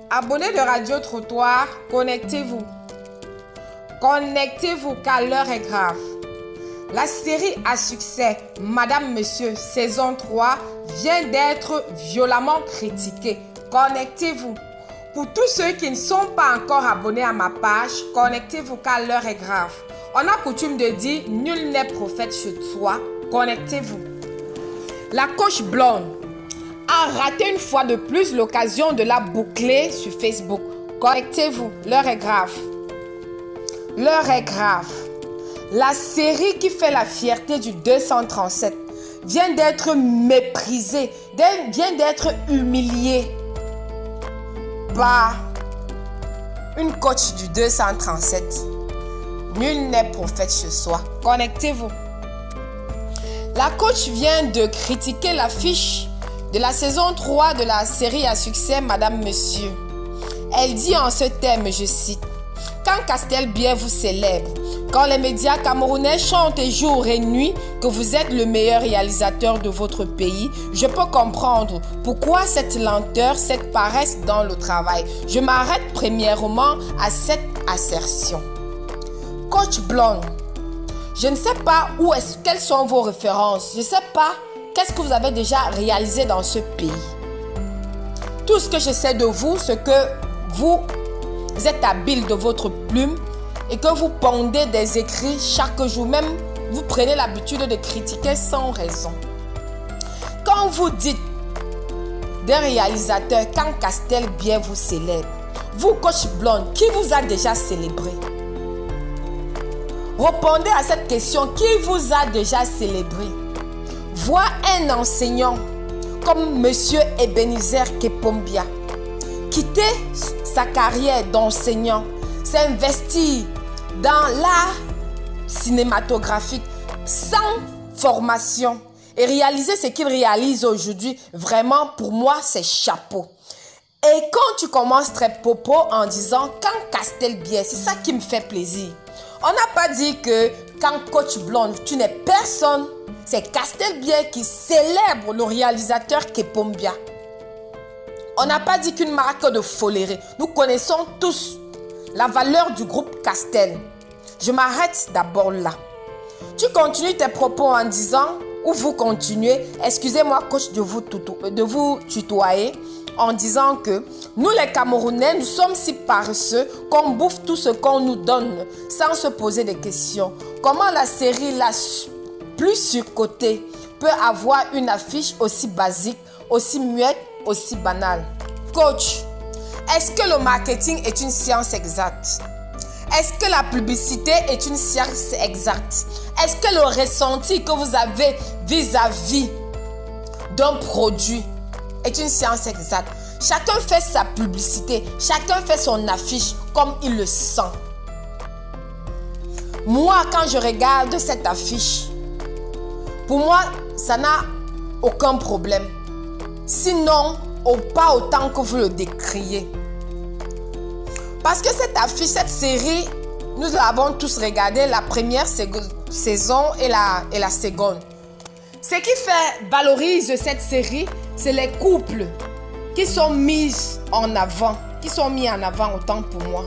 Abonnés de Radio Trottoir, connectez-vous. Connectez-vous car l'heure est grave. La série à succès Madame Monsieur saison 3 vient d'être violemment critiquée. Connectez-vous. Pour tous ceux qui ne sont pas encore abonnés à ma page, connectez-vous car l'heure est grave. On a coutume de dire nul n'est prophète chez soi. Connectez-vous. La coach blonde a raté une fois de plus l'occasion de la boucler sur Facebook. Connectez-vous, l'heure est grave. L'heure est grave. La série qui fait la fierté du 237 vient d'être méprisée, vient d'être humiliée par une coach du 237. Nul n'est prophète chez soi. Connectez-vous. La coach vient de critiquer l'affiche de la saison 3 de la série à succès Madame Monsieur. Elle dit en ce thème, je cite, « Quand Castel Bière vous célèbre, quand les médias camerounais chantent jour et nuit que vous êtes le meilleur réalisateur de votre pays, je peux comprendre pourquoi cette lenteur, cette paresse dans le travail. Je m'arrête premièrement à cette assertion. » Coach blonde, je ne sais pas quelles sont vos références. Je ne sais pas qu'est-ce que vous avez déjà réalisé dans ce pays. Tout ce que je sais de vous, c'est que vous êtes habile de votre plume et que vous pondez des écrits chaque jour. Même vous prenez l'habitude de critiquer sans raison. Quand vous dites d'un réalisateur, quand Castel Bière vous célèbre, vous, coach blonde, qui vous a déjà célébré? Répondez à cette question, qui vous a déjà célébré? Voir un enseignant comme Monsieur Ebenezer Kepombia quitter sa carrière d'enseignant, s'investir dans l'art cinématographique sans formation et réaliser ce qu'il réalise aujourd'hui, vraiment pour moi c'est chapeau. Et quand tu commences très popo en disant quand Castel Bière, c'est ça qui me fait plaisir. On n'a pas dit que quand coach blonde, tu n'es personne. C'est Castel Bière qui célèbre le réalisateur Kepombia. On n'a pas dit qu'une marque de folerie. Nous connaissons tous la valeur du groupe Castel. Je m'arrête d'abord là. Tu continues tes propos en disant, ou vous continuez, excusez-moi coach de vous tutoyer, en disant que nous les Camerounais, nous sommes si paresseux qu'on bouffe tout ce qu'on nous donne sans se poser des questions. Comment la série La Plus surcotée peut avoir une affiche aussi basique, aussi muette, aussi banale? Coach, est-ce que le marketing est une science exacte? Est-ce que la publicité est une science exacte? Est-ce que le ressenti que vous avez vis-à-vis d'un produit est une science exacte? Chacun fait sa publicité, chacun fait son affiche comme il le sent. Moi, quand je regarde cette affiche, pour moi, ça n'a aucun problème. Sinon, pas autant que vous le décriez. Parce que cette affiche, cette série, nous l'avons tous regardé, la première saison et la seconde. Ce qui valorise cette série, c'est les couples qui sont mis en avant, autant pour moi.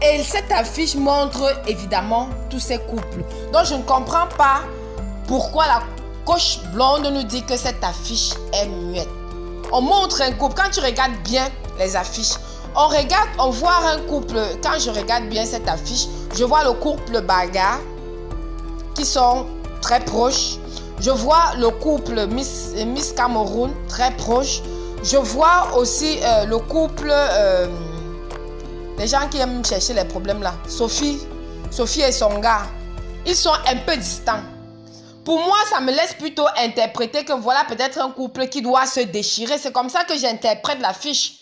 Et cette affiche montre évidemment tous ces couples. Donc je ne comprends pas pourquoi la coach blonde nous dit que cette affiche est muette. On montre un couple. Quand tu regardes bien les affiches, on voit un couple. Quand je regarde bien cette affiche, je vois le couple Baga qui sont très proches. Je vois le couple Miss Cameroun très proche. Je vois aussi le couple, les gens qui aiment chercher les problèmes là. Sophie et son gars, ils sont un peu distants. Pour moi, ça me laisse plutôt interpréter que voilà peut-être un couple qui doit se déchirer. C'est comme ça que j'interprète l'affiche.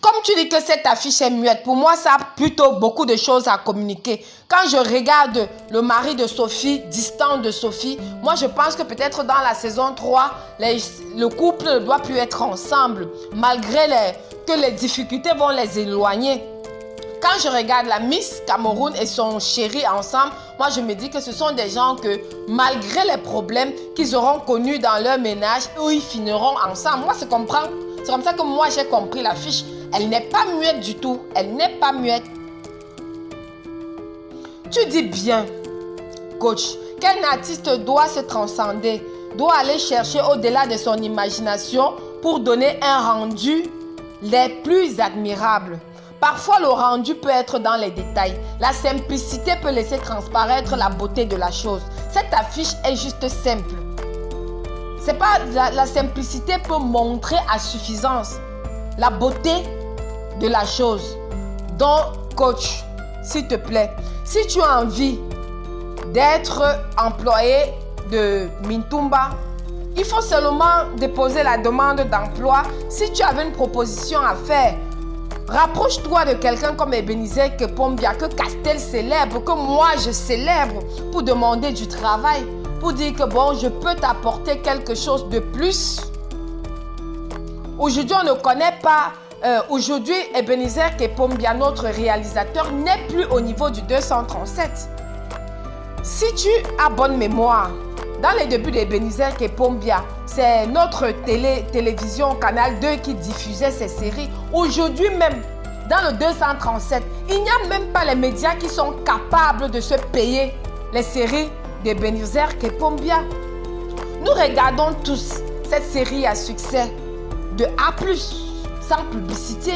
Comme tu dis que cette affiche est muette, pour moi, ça a plutôt beaucoup de choses à communiquer. Quand je regarde le mari de Sophie, distant de Sophie, moi, je pense que peut-être dans la saison 3, le couple ne doit plus être ensemble, malgré que les difficultés vont les éloigner. Quand je regarde la Miss Cameroun et son chéri ensemble, moi je me dis que ce sont des gens que malgré les problèmes qu'ils auront connus dans leur ménage, eux ils finiront ensemble. Moi c'est comme ça que moi j'ai compris la fiche. Elle n'est pas muette du tout. Elle n'est pas muette. Tu dis bien, coach, qu'un artiste doit se transcender, doit aller chercher au-delà de son imagination pour donner un rendu les plus admirables. Parfois, le rendu peut être dans les détails. La simplicité peut laisser transparaître la beauté de la chose. Cette affiche est juste simple. C'est pas la simplicité peut montrer à suffisance la beauté de la chose. Donc, coach, s'il te plaît, si tu as envie d'être employé de Mintumba, il faut seulement déposer la demande d'emploi. Si tu avais une proposition à faire, rapproche-toi de quelqu'un comme Ebenezer Kepombia, que Castel célèbre, que moi je célèbre, pour demander du travail, pour dire que bon, je peux t'apporter quelque chose de plus. Aujourd'hui, on ne connaît pas. Aujourd'hui, Ebenezer Kepombia, notre réalisateur, n'est plus au niveau du 237. Si tu as bonne mémoire, dans les débuts d'Ebenezer Kepombia, c'est notre télévision Canal 2 qui diffusait ces séries. Aujourd'hui même, dans le 237, il n'y a même pas les médias qui sont capables de se payer les séries d'Ebenezer Kepombia. Nous regardons tous cette série à succès de A+, sans publicité.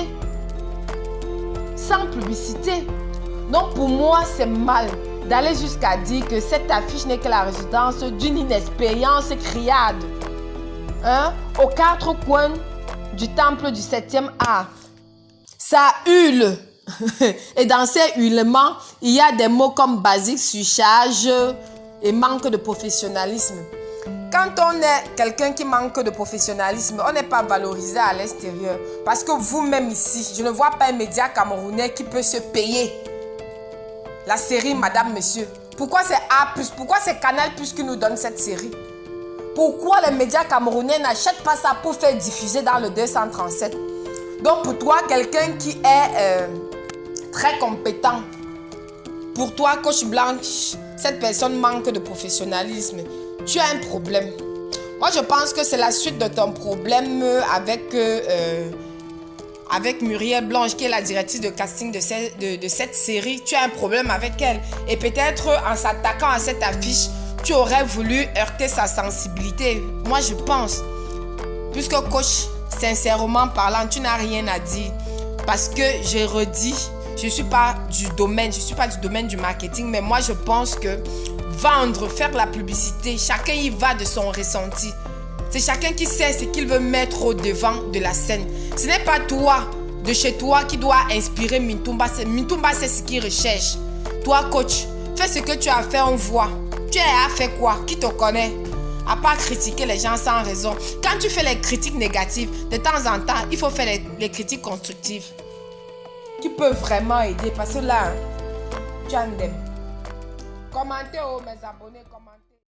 Sans publicité. Donc pour moi, c'est mal d'aller jusqu'à dire que cette affiche n'est que la résidence d'une inexpérience criade. Aux quatre coins du temple du 7e art. Ça hurle. Et dans ces hurlements, il y a des mots comme basique, surcharge et manque de professionnalisme. Quand on est quelqu'un qui manque de professionnalisme, on n'est pas valorisé à l'extérieur. Parce que vous-même ici, je ne vois pas un média camerounais qui peut se payer la série Madame, Monsieur. Pourquoi c'est A+, pourquoi c'est Canal+ qui nous donne cette série? Pourquoi les médias camerounais n'achètent pas ça pour faire diffuser dans le 237? Donc pour toi, quelqu'un qui est très compétent, pour toi, coach Blanche, cette personne manque de professionnalisme, tu as un problème. Moi, je pense que c'est la suite de ton problème avec Muriel Blanche, qui est la directrice de casting de cette série. Tu as un problème avec elle. Et peut-être en s'attaquant à cette affiche, tu aurais voulu heurter sa sensibilité. Moi, je pense. Puisque coach, sincèrement parlant, tu n'as rien à dire. Parce que, je redis, je ne suis pas du domaine du marketing, mais moi, je pense que vendre, faire la publicité, chacun y va de son ressenti. C'est chacun qui sait ce qu'il veut mettre au devant de la scène. Ce n'est pas toi, de chez toi, qui doit inspirer Mintumba. Mintumba, c'est ce qu'il recherche. Toi, coach, fais ce que tu as fait, on voit. Tu as fait quoi? Qui te connaît? À part critiquer les gens sans raison. Quand tu fais les critiques négatives, de temps en temps, il faut faire les critiques constructives qui peuvent vraiment aider. Parce que là, tu as un dème. Commentez, mes abonnés, commentez.